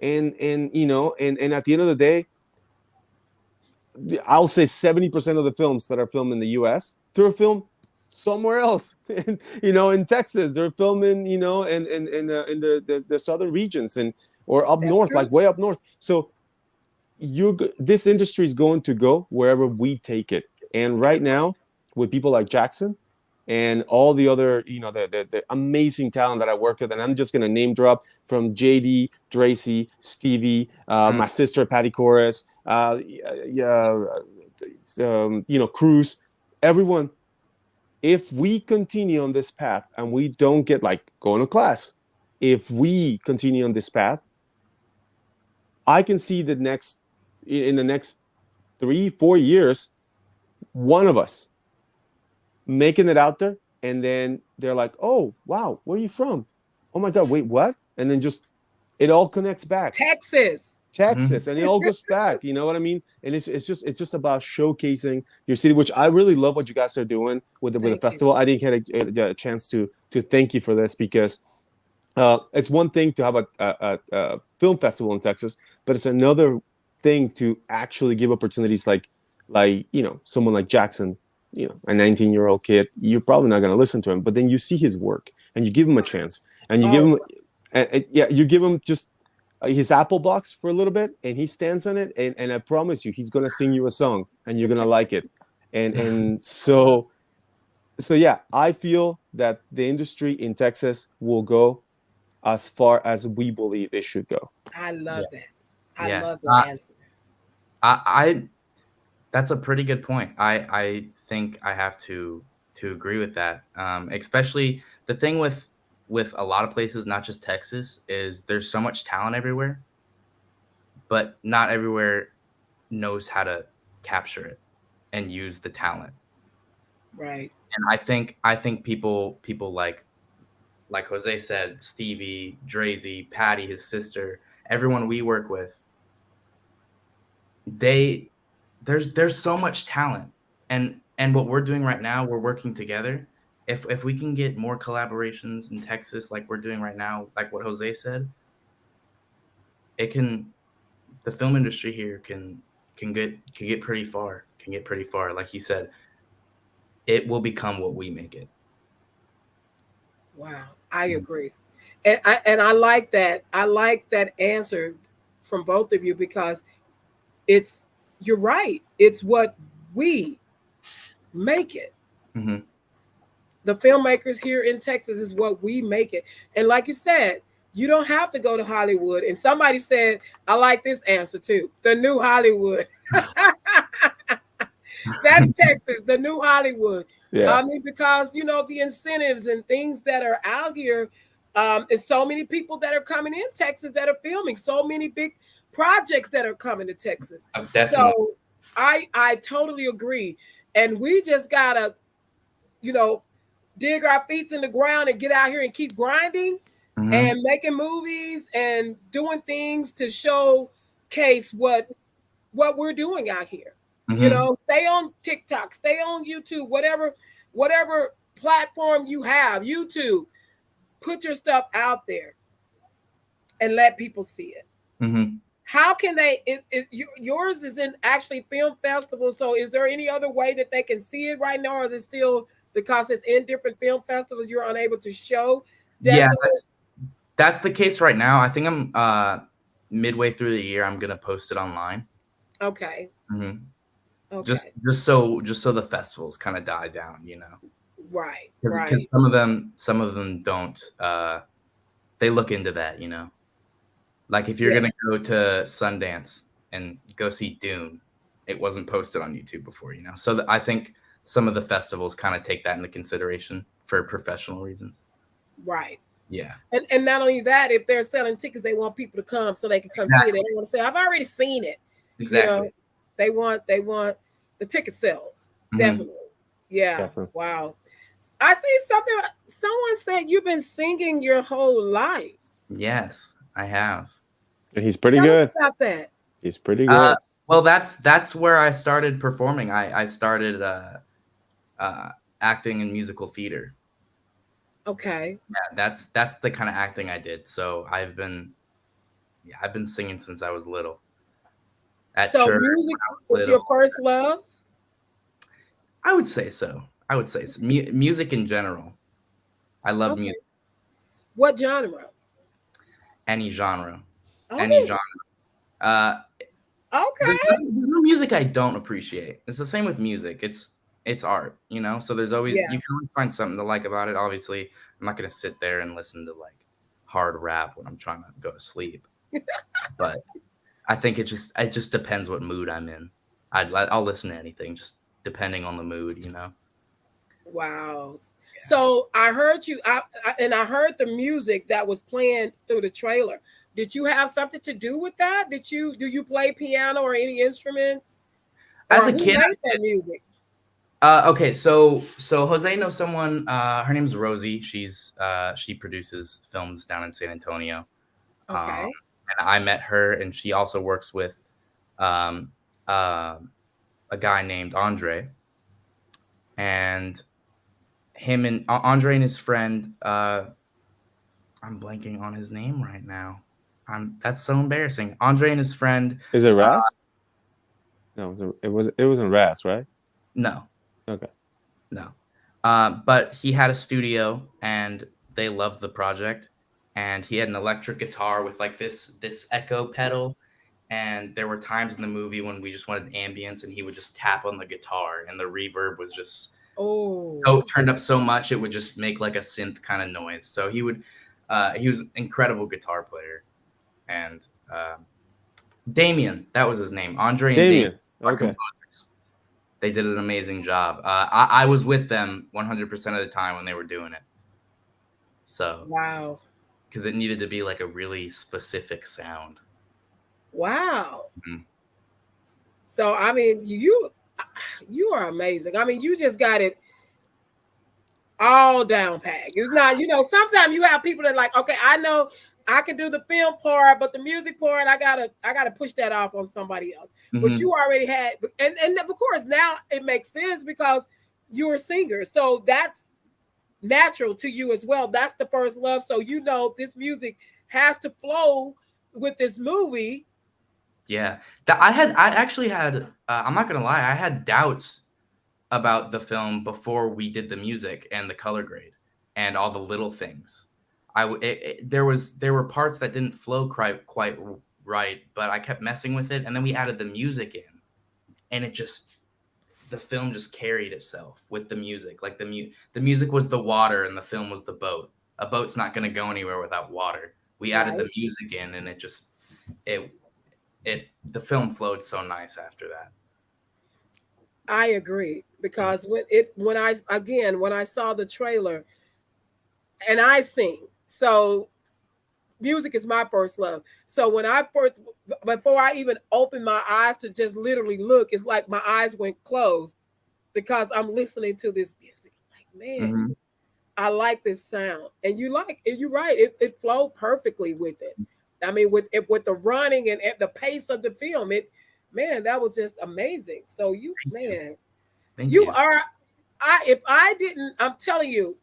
And at the end of the day, I'll say 70% of the films that are filmed in the US, they're filmed somewhere else. In Texas, they're filming, in the southern regions or up north, like way up north. So this industry is going to go wherever we take it. And right now, with people like Jackson and all the other, the amazing talent that I work with, and I'm just going to name drop from JD, Dracy, Stevie, my sister, Patty Corres, Cruz, everyone. If we continue on this path and we don't get going to class, if we continue on this path, I can see in the next 3-4 years, one of us making it out there, and then they're like, "Oh, wow, where are you from? Oh my God, wait, what?" And then just it all connects back. Texas. Texas, and it all goes back. You know what I mean? And it's just about showcasing your city, which I really love what you guys are doing with the Thank you. festival. I didn't get a chance to thank you for this because it's one thing to have a film festival in Texas, but it's another thing to actually give opportunities like someone like Jackson, a 19-year-old kid. You're probably not going to listen to him, but then you see his work and you give him a chance, and you give Oh, him, yeah, you give him just his Apple box for a little bit, and he stands on it, and I promise you, he's going to sing you a song, and you're going to like it, and so yeah, I feel that the industry in Texas will go as far as we believe it should go. I love that. I Yeah. love the answer. I that's a pretty good point. I think I have to agree with that. Especially the thing with a lot of places, not just Texas, is there's so much talent everywhere, but not everywhere knows how to capture it and use the talent. Right. And I think people like Jose said, Stevie, Drazy, Patty, his sister, everyone we work with, there's so much talent, and what we're doing right now, we're working together. If we can get more collaborations in Texas like we're doing right now, like what Jose said, it can the film industry here can get pretty far. Can get pretty far. Like he said, it will become what we make it. Wow. I agree. And I like that. I like that answer from both of you because it's you're right. It's what we make it. Mm-hmm. The filmmakers here in Texas is what we make it. And like you said, you don't have to go to Hollywood. And somebody said, I like this answer too. The new Hollywood. That's Texas, the new Hollywood. Yeah. I mean, because the incentives and things that are out here, is so many people that are coming in Texas that are filming, so many big projects that are coming to Texas. Definitely. So I totally agree. And we just gotta, dig our feet in the ground and get out here and keep grinding and making movies and doing things to showcase what we're doing out here. Stay on TikTok, stay on YouTube, whatever platform you have, YouTube, put your stuff out there and let people see it. How can they yours is in actually film festival, so is there any other way that they can see it right now, or is it still because it's in different film festivals you're unable to show Yeah, Desolate? that's the case right now. I think I'm midway through the year I'm gonna post it online. Okay. Okay. Just so the festivals kind of die down, Right. Because some of them don't. They look into that, Like if you're gonna go to Sundance and go see Dune, it wasn't posted on YouTube before, So I think some of the festivals kind of take that into consideration for professional reasons. Right. Yeah. And not only that, if they're selling tickets, they want people to come so they can come see it. They don't want to say, I've already seen it. Exactly. They want the ticket sales. Definitely. Yeah. Definitely. Wow. I see something. Someone said you've been singing your whole life. Yes, I have. And he's pretty Tell good. us about that. He's pretty good. Well, that's where I started performing. I started acting in musical theater. Okay. Yeah, that's the kind of acting I did. So I've been singing since I was little. So music was your first love? I would say so. Music in general. I love music. What genre? Any genre. Oh. Any genre. Okay. There's no music I don't appreciate. It's the same with music. It's art, So there's always you can always find something to like about it. Obviously, I'm not gonna sit there and listen to like hard rap when I'm trying to go to sleep. But I think it just depends what mood I'm in. I'll listen to anything, just depending on the mood, Wow. Yeah. So I heard you, and I heard the music that was playing through the trailer. Did you have something to do with that? Do you play piano or any instruments? As a kid, who made that music? Okay, so Jose knows someone. Her name's Rosie. She produces films down in San Antonio. Okay. and I met her, and she also works with a guy named Andre, and Andre and his friend. I'm blanking on his name right now. That's so embarrassing. Andre and his friend. Is it Raz? No, it wasn't Raz, right? No. Okay. No. But he had a studio, and they loved the project. And he had an electric guitar with like this echo pedal. And there were times in the movie when we just wanted ambience, and he would just tap on the guitar, and the reverb was just so turned up so much it would just make like a synth kind of noise. So he was an incredible guitar player. And Damien, that was his name. Andre and Damien. Okay. They did an amazing job. I was with them 100% of the time when they were doing it. So wow, because it needed to be like a really specific sound. Wow. Mm-hmm. So I mean, you are amazing. I mean, you just got it all down pat. It's not, sometimes you have people that like, okay, I know I can do the film part, but the music part, I gotta push that off on somebody else. Mm-hmm. But you already had, and of course now it makes sense because you're a singer, so that's natural to you as well. That's the first love, so this music has to flow with this movie. Yeah, I actually had. I'm not gonna lie, I had doubts about the film before we did the music and the color grade and all the little things. There were parts that didn't flow quite right, but I kept messing with it, and then we added the music in, and the film just carried itself with the music. Like the music was the water, and the film was the boat. A boat's not going to go anywhere without water. We added the music in, and the film flowed so nice after that. I agree, because when I saw the trailer, and I sing, so music is my first love. So before I even opened my eyes to just literally look, it's like my eyes went closed because I'm listening to this music. Like, man, mm-hmm. I like this sound, and you're right. It flowed perfectly with it. I mean, with the running and the pace of the film, that was just amazing. So Thank you are. I'm telling you,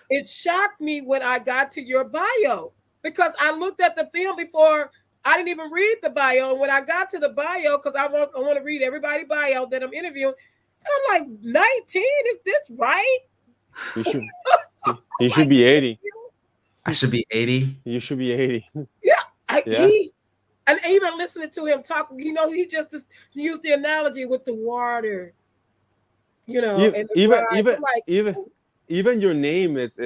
it shocked me when I got to your bio, because I looked at the film before. I didn't even read the bio. And when I got to the bio, because I want to read everybody's bio that I'm interviewing, and I'm like, 19? Is this right? You should be 80. I should be 80. You should be 80. Yeah. And even listening to him talk, he just used the analogy with the water. Even your name is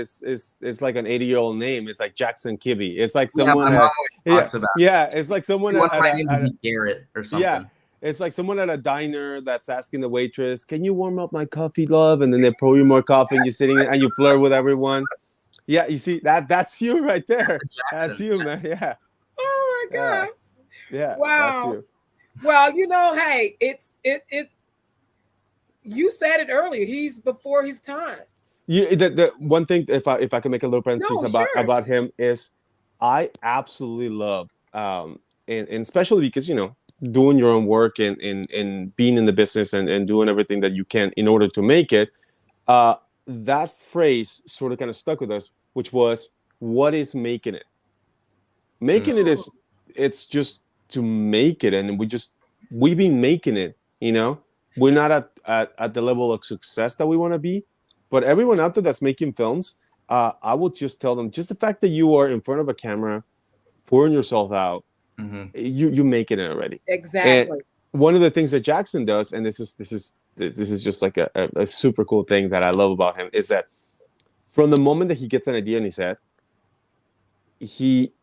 like an 80-year-old name. It's like Jackson Kibby. It's like someone. It's like someone at Garrett or something. Yeah, it's like someone at a diner that's asking the waitress, "Can you warm up my coffee, love?" And then they pour you more coffee, and you're sitting and you flirt with everyone. Yeah, you see that's you right there. That's you, man. Yeah. Oh my God. Yeah. Wow. That's you. Well, hey, it's. You said it earlier. He's before his time. The one thing, if I can make a little parenthesis about him, is I absolutely love, and especially because doing your own work and being in the business and doing everything that you can in order to make it. That phrase sort of kind of stuck with us, which was, "What is making it?" Making it is, it's just to make it, and we've been making it. We're not at the level of success that we want to be, but everyone out there that's making films, I will just tell them, just the fact that you are in front of a camera, pouring yourself out, mm-hmm. you making it already. Exactly. And one of the things that Jackson does, and this is just like a super cool thing that I love about him, is that from the moment that he gets an idea in his head, he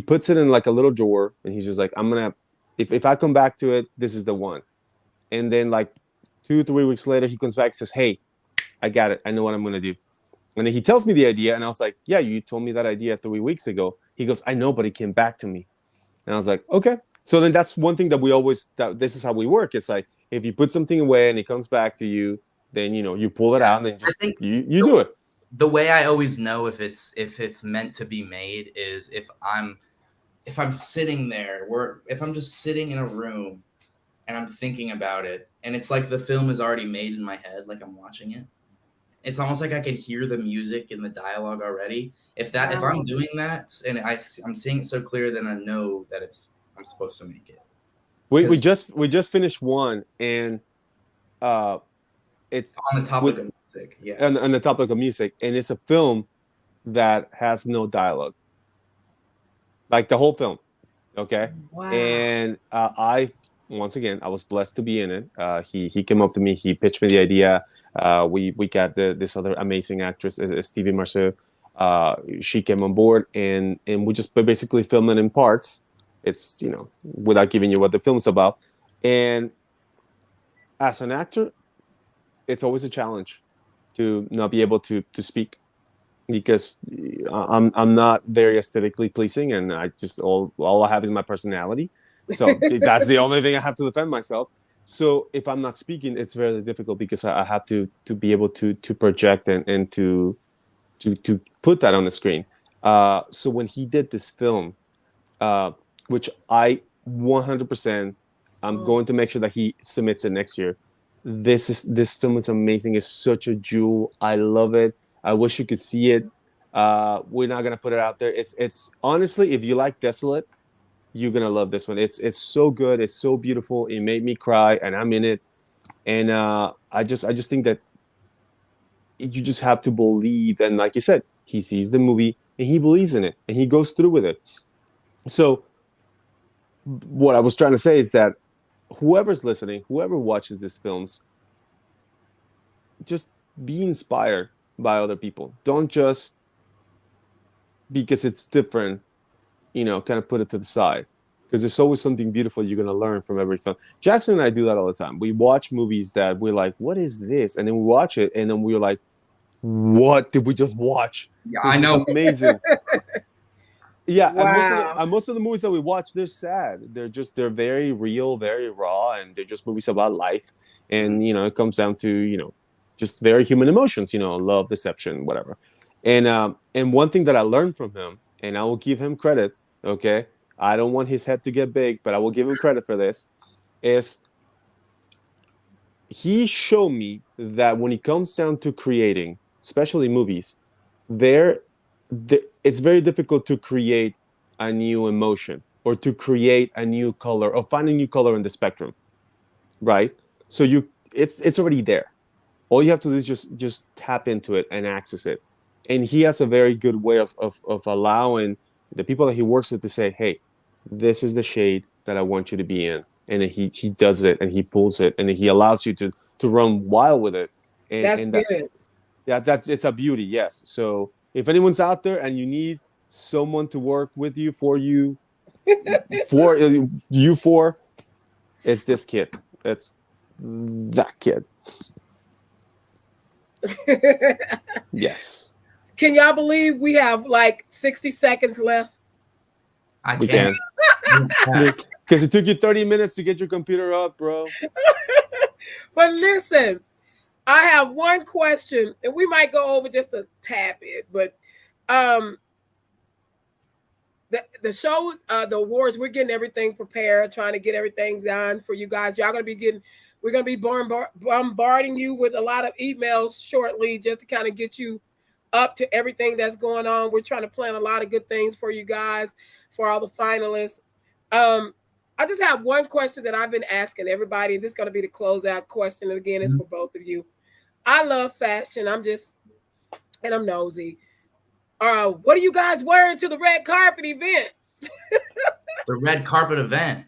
puts it in like a little drawer, and he's just like, I'm gonna, if I come back to it, this is the one. And then like 2-3 weeks later, he comes back and says, "Hey, I got it. I know what I'm going to do." And then he tells me the idea. And I was like, "Yeah, you told me that idea 3 weeks ago." He goes, "I know, but it came back to me." And I was like, "Okay." So then that's one thing that this is how we work. It's like, if you put something away and it comes back to you, then, you pull it out and then you do it. The way I always know if it's meant to be made is if I'm if I'm sitting there, if I'm just sitting in a room and I'm thinking about it, and it's like the film is already made in my head, like I'm watching it. It's almost like I can hear the music and the dialogue already. If I'm doing that and I'm seeing it so clear, then I know that I'm supposed to make it. We just finished one, and it's on the topic of music, yeah. On the topic of music, and it's a film that has no dialogue, like the whole film. Okay. Wow. And I once again I was blessed to be in it. He came up to me, he pitched me the idea. We got this other amazing actress, Stevie Marceau. She came on board, and we just basically filmed it in parts. It's, you know, without giving you what the film's about. And as an actor, it's always a challenge to not be able to speak, because I'm not very aesthetically pleasing, and I just all I have is my personality. So that's the only thing I have to defend myself. So if I'm not speaking, it's very difficult, because I have to be able to project and to put that on the screen. So when he did this film, which I 100%, I'm going to make sure that he submits it next year. This film is amazing. It's such a jewel. I love it. I wish you could see it. We're not gonna put it out there. It's honestly, if you like Desolate, you're gonna love this one. It's so good. It's so beautiful. It made me cry, and I'm in it. And I just think that you just have to believe. And like you said, he sees the movie and he believes in it, and he goes through with it. So what I was trying to say is that whoever's listening, whoever watches these films, just be inspired by other people. Don't just, because it's different, you know, kind of put it to the side, because there's always something beautiful you're going to learn from every film. Jackson and I do that all the time. We watch movies that we're like, what is this? And then we watch it, and then we're like, what did we just watch? Yeah, I know. Amazing. Yeah, wow. and most of the movies that we watch, they're sad. They're very real, very raw, and they're just movies about life. And, you know, it comes down to, you know, just very human emotions, you know, love, deception, whatever. And one thing that I learned from him, and I will give him credit, okay? I don't want his head to get big, but I will give him credit for this, is he showed me that when it comes down to creating, especially movies, it's very difficult to create a new emotion, or to create a new color, or find a new color in the spectrum, right? So it's already there. All you have to do is just tap into it and access it. And he has a very good way of allowing the people that he works with to say, hey, this is the shade that I want you to be in. And he does it, and he pulls it, and he allows you to run wild with it. And, That's good. It's a beauty, yes. So if anyone's out there and you need someone to work with you, for it's this kid. It's that kid. Yes. Can y'all believe we have like 60 seconds left? We can. Because it took you 30 minutes to get your computer up, bro. But listen, I have one question, and we might go over just a tad bit, but the show, the awards, we're getting everything prepared, trying to get everything done for you guys. We're gonna be bombarding you with a lot of emails shortly, just to kind of get you up to everything that's going on. We're trying to plan a lot of good things for you guys, for all the finalists. I just have one question that I've been asking everybody, and this is going to be the closeout question. And again, it's for both of you. I love fashion. I'm nosy. What are you guys wearing to the red carpet event? The red carpet event.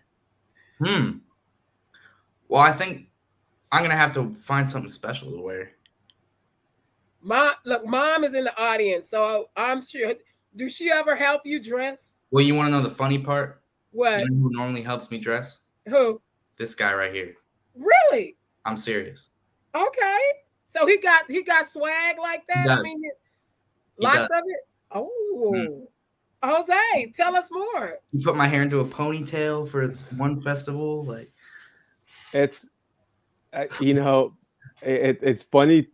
Well, I think I'm going to have to find something special to wear. Mom is in the audience, so I'm sure. Do she ever help you dress? Well, you want to know the funny part? What? You know who normally helps me dress? Who? This guy right here. Really? I'm serious. Okay. So he got swag like that? I mean, lots of it? Oh. Jose, tell us more. You put my hair into a ponytail for one festival. Like, it's, you know, it's funny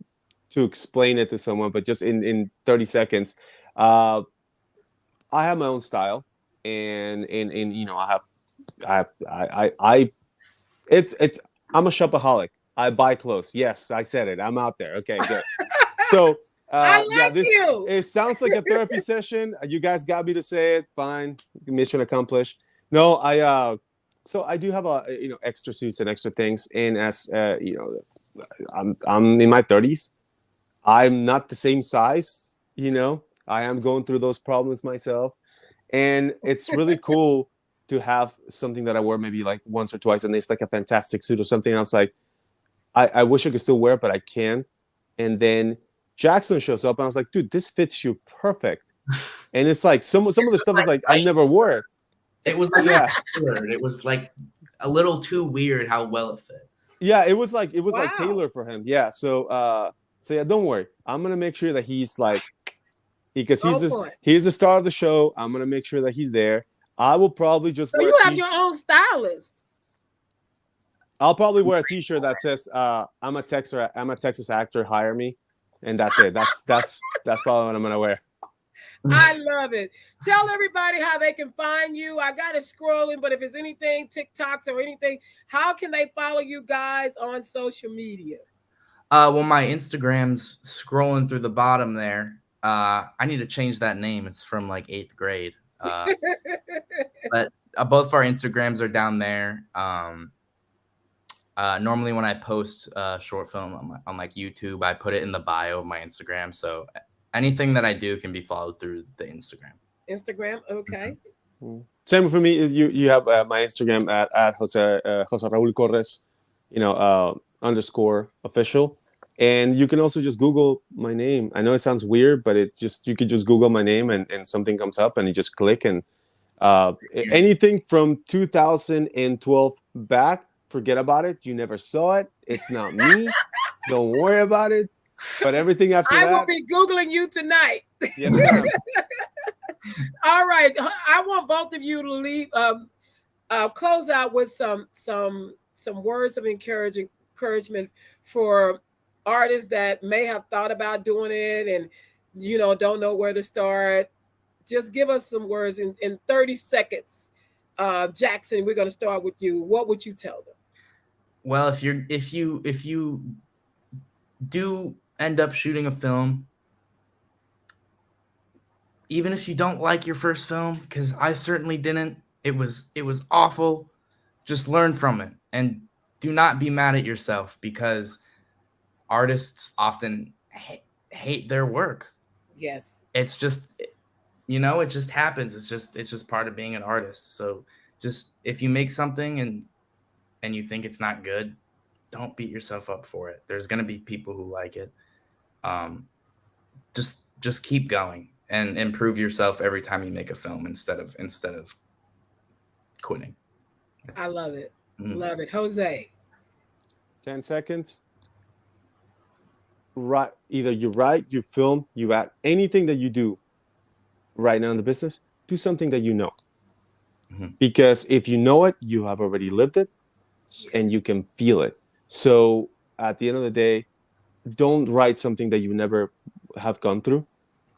to explain it to someone, but just in 30 seconds, I have my own style. and you know, I it's I'm a shopaholic. I buy clothes. Yes, I said it. I'm out there. Okay, good. So I yeah, like this you. it sounds like a therapy session. You guys got me to say it. Fine, mission accomplished. No, so I do have a, you know, extra suits and extra things. And as you know, I'm in my 30s. I'm not the same size. You know, I am going through those problems myself, and it's really cool to have something that I wear maybe like once or twice, and it's like a fantastic suit or something. I was like, I wish I could still wear it, but I can't. And then Jackson shows up, and I was like, dude, this fits you perfect. And it's like some of the stuff is like I never wore it. It was like Yeah, tailored. It was like a little too weird how well it fit. yeah, it was like Wow. tailored for him. Yeah, so yeah, don't worry. I'm gonna make sure that he's like, because he's the star of the show. I'm gonna make sure that he's there. I will probably just So wear you have your own stylist. I'll probably wear a T-shirt that says I'm a Texas actor, hire me," and that's it. That's probably what I'm gonna wear. I love it. Tell everybody how they can find you. I got it scrolling, but if it's anything, TikToks or anything, how can they follow you guys on social media? Well, my Instagram's scrolling through the bottom there. I need to change that name. It's from like 8th grade. But both of our Instagrams are down there. Normally when I post short film on like YouTube, I put it in the bio of my Instagram. So anything that I do can be followed through the Instagram. Instagram, okay. Same for me. You have my Instagram at Jose Raul Corres, you know, _official, and you can also just Google my name. I know it sounds weird, but it just, you could just Google my name and something comes up, and you just click, and anything from 2012 back, forget about it. You never saw it. It's not me. Don't worry about it. But everything after I that, will be Googling you tonight. yes, ma'am. All right. I want both of you to leave close out with some words of encouragement for artists that may have thought about doing it and, you know, don't know where to start. Just give us some words in 30 seconds. Jackson, we're going to start with you. What would you tell them? Well, if you do end up shooting a film, even if you don't like your first film, because I certainly didn't, it was awful, just learn from it and do not be mad at yourself, because artists often hate their work. Yes. It's just, you know, it just happens. It's just part of being an artist. So just, if you make something and you think it's not good, don't beat yourself up for it. There's going to be people who like it. Just keep going and improve yourself every time you make a film instead of quitting. I love it. Love it. Jose. 10 seconds. Right. Either you write, you film, you act, anything that you do right now in the business, do something that you know. Because if you know it, you have already lived it and you can feel it. So at the end of the day, don't write something that you never have gone through,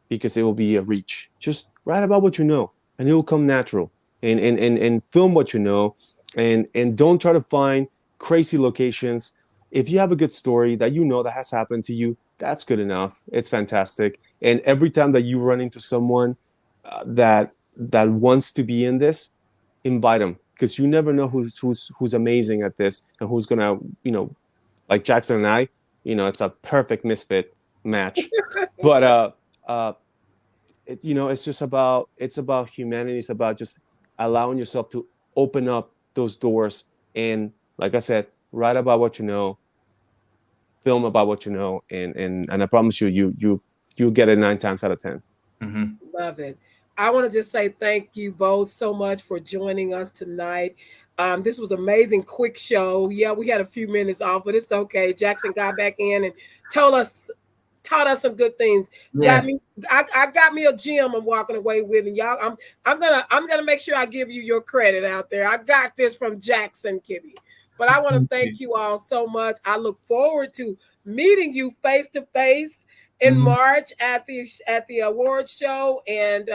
because it will be a reach. Just write about what you know, and it will come natural. And film what you know, and don't try to find crazy locations. If you have a good story that you know that has happened to you, that's good enough. It's fantastic. And every time that you run into someone that wants to be in this, invite them, because you never know who's amazing at this and who's gonna, you know, like Jackson and I, you know, it's a perfect misfit match. But you know, it's about humanity. It's about just allowing yourself to open up those doors, and like I said, write about what you know, film about what you know, and I promise you get it 9 times out of 10. Love it. I want to just say thank you both so much for joining us tonight. This was amazing, quick show. Yeah, we had a few minutes off, but it's okay. Jackson got back in and taught us some good things. Yes. I got me a gem I'm walking away with, and y'all, I'm gonna make sure I give you your credit out there. I got this from Jackson Kibby. But I want to thank you all so much. I look forward to meeting you face to face in March at the awards show. And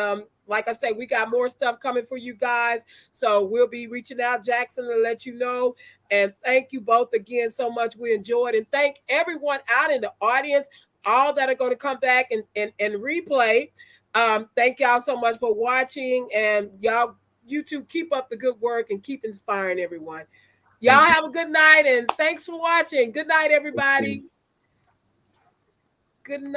like I say, we got more stuff coming for you guys. So we'll be reaching out, Jackson, to let you know. And thank you both again so much. We enjoyed. And thank everyone out in the audience, all that are going to come back and replay. Thank y'all so much for watching. And y'all, you two, keep up the good work and keep inspiring everyone. Y'all have a good night, and thanks for watching. Good night, everybody. Good night.